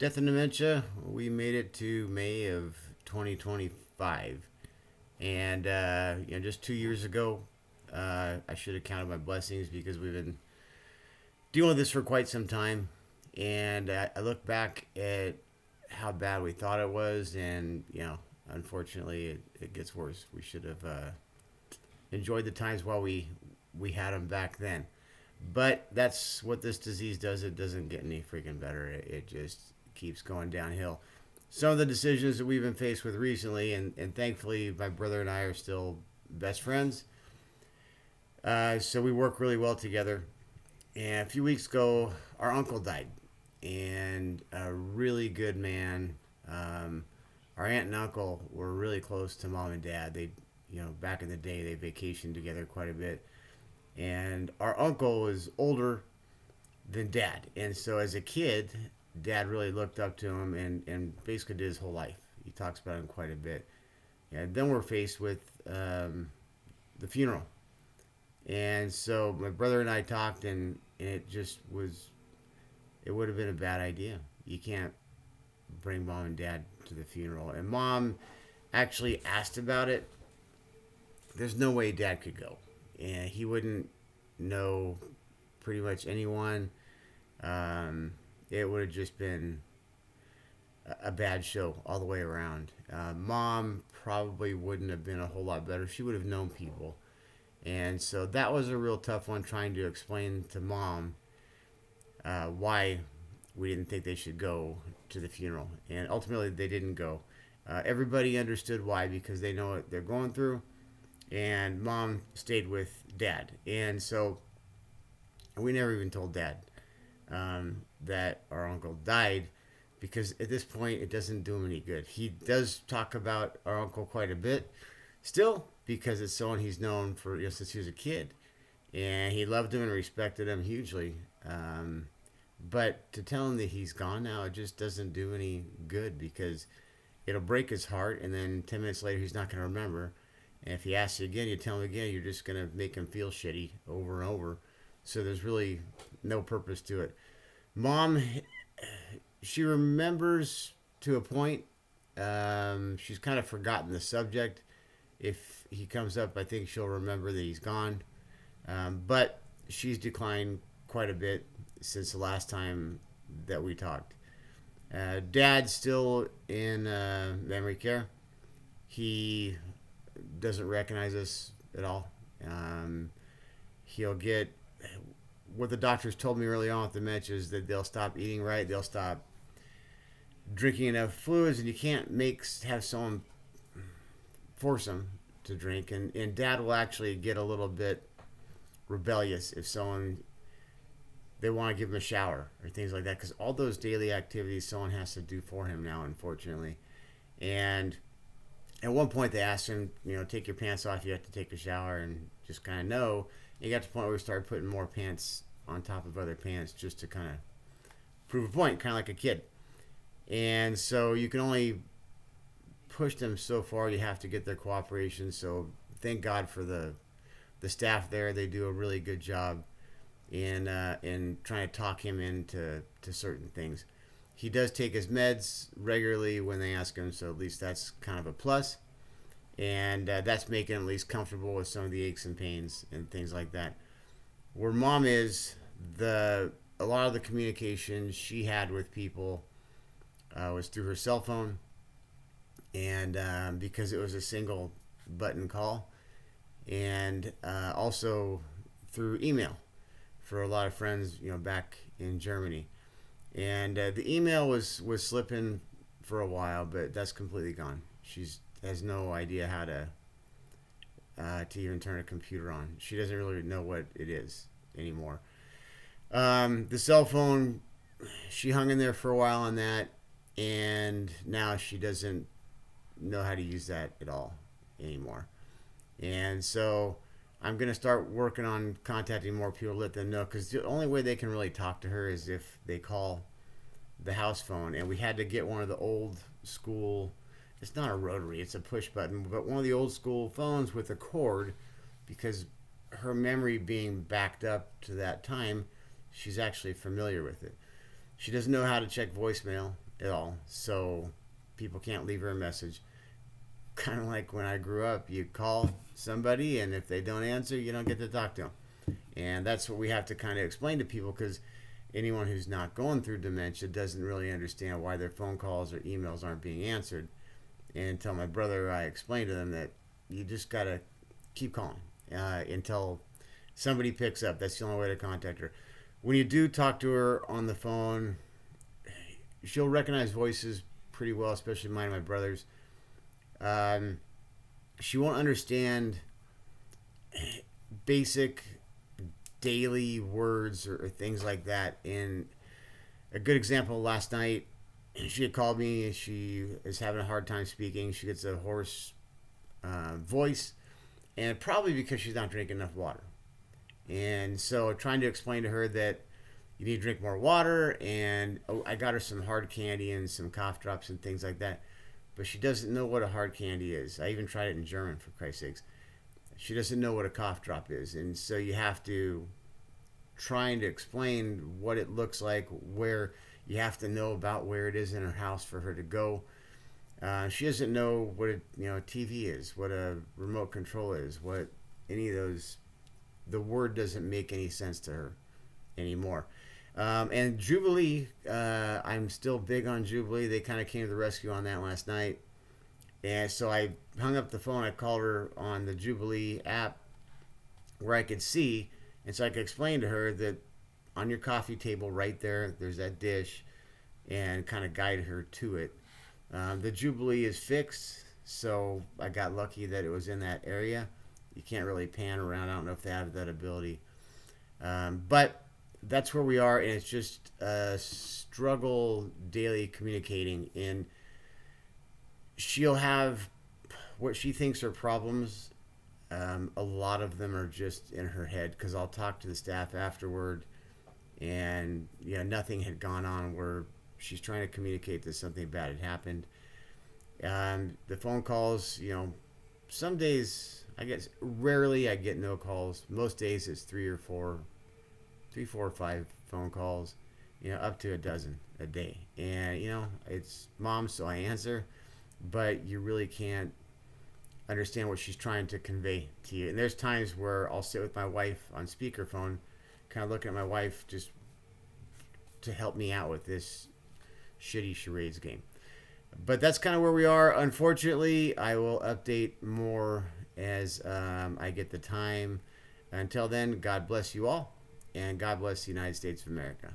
Death and dementia. We made it to May of 2025, and just 2 years ago, I should have counted my blessings because we've been dealing with this for quite some time, and I look back at how bad we thought it was, and unfortunately, it gets worse. We should have enjoyed the times while we had them back then. But that's what this disease does. It doesn't get any freaking better. It just keeps going downhill. Some of the decisions that we've been faced with recently, and thankfully, my brother and I are still best friends. So we work really well together. And a few weeks ago, our uncle died, and a really good man. Our aunt and uncle were really close to mom and dad. Back in the day, they vacationed together quite a bit. And our uncle was older than dad. And so as a kid, dad really looked up to him and basically did his whole life. He talks about him quite a bit. And then we're faced with the funeral. And so my brother and I talked, and it just was, it would have been a bad idea. You can't bring mom and dad to the funeral. And mom actually asked about it. There's no way dad could go. And he wouldn't know pretty much anyone. It would have just been a bad show all the way around. Mom probably wouldn't have been a whole lot better. She would have known people. And so that was a real tough one, trying to explain to mom why we didn't think they should go to the funeral. And ultimately, they didn't go. Everybody understood why, because they know what they're going through. And mom stayed with dad. And so we never even told dad that our uncle died, because at this point it doesn't do him any good. He does talk about our uncle quite a bit still, because it's someone he's known for since he was a kid. And he loved him and respected him hugely. But to tell him that he's gone now, it just doesn't do any good, because it'll break his heart, and then 10 minutes later he's not going to remember. And if he asks you again, you tell him again, you're just going to make him feel shitty over and over. So there's really no purpose to it. Mom, she remembers to a point. She's kind of forgotten the subject. If he comes up, I think she'll remember that he's gone. But she's declined quite a bit since the last time that we talked. Dad's still in memory care. He doesn't recognize us at all. He'll get what the doctors told me early on with dementia is that they'll stop eating right, they'll stop drinking enough fluids, and you can't have someone force them to drink. And dad will actually get a little bit rebellious if they want to give him a shower or things like that, because all those daily activities someone has to do for him now, unfortunately. And at one point they asked him, take your pants off, you have to take a shower, and just kind of know. And he got to the point where we started putting more pants on top of other pants just to kind of prove a point, kind of like a kid. And so you can only push them so far. You have to get their cooperation. So thank God for the staff there. They do a really good job in trying to talk him into certain things. He does take his meds regularly when they ask him, so at least that's kind of a plus. And that's making him at least comfortable with some of the aches and pains and things like that. Where mom is, a lot of the communication she had with people was through her cell phone, and because it was a single button call, and also through email for a lot of friends, back in Germany. And the email was slipping for a while, but that's completely gone. She has no idea how to even turn a computer on. She doesn't really know what it is anymore. The cell phone, she hung in there for a while on that, and now she doesn't know how to use that at all anymore. And so I'm going to start working on contacting more people, let them know, because the only way they can really talk to her is if they call the house phone. And we had to get one of the old school, it's not a rotary, it's a push button, but one of the old school phones with a cord, because her memory being backed up to that time, she's actually familiar with it. She doesn't know how to check voicemail, at all. So people can't leave her a message. Kind of like when I grew up, you call somebody, and if they don't answer, you don't get to talk to them. And that's what we have to kind of explain to people, because anyone who's not going through dementia doesn't really understand why their phone calls or emails aren't being answered. And tell my brother, I explained to them that you just got to keep calling until somebody picks up. That's the only way to contact her. When you do talk to her on the phone, she'll recognize voices pretty well, especially mine and my brother's. She won't understand basic daily words or things like that. And a good example, last night, she had called me. She is having a hard time speaking. She gets a hoarse voice, and probably because she's not drinking enough water. And so trying to explain to her that you need to drink more water, and I got her some hard candy and some cough drops and things like that. But she doesn't know what a hard candy is. I even tried it in German, for Christ's sakes. She doesn't know what a cough drop is. And so you have to trying to explain what it looks like, where you have to know about where it is in her house for her to go. She doesn't know what a TV is, what a remote control is, what any of those. The word doesn't make any sense to her anymore. And Jubilee, I'm still big on Jubilee. They kind of came to the rescue on that last night. And so I hung up the phone. I called her on the Jubilee app where I could see. And so I could explain to her that on your coffee table right there, there's that dish, and kind of guide her to it. The Jubilee is fixed, so I got lucky that it was in that area. You can't really pan around. I don't know if they have that ability. But that's where we are, and it's just a struggle daily communicating. And she'll have what she thinks are problems. A lot of them are just in her head, because I'll talk to the staff afterward, and nothing had gone on where she's trying to communicate that something bad had happened. The phone calls, some days I guess rarely I get no calls. Most days it's 3, 4 or 5 phone calls, up to a dozen a day. And it's mom, so I answer, but you really can't understand what she's trying to convey to you. And there's times where I'll sit with my wife on speakerphone, kind of looking at my wife just to help me out with this shitty charades game. But that's kind of where we are. Unfortunately, I will update more as I get the time. Until then, God bless you all, and God bless the United States of America.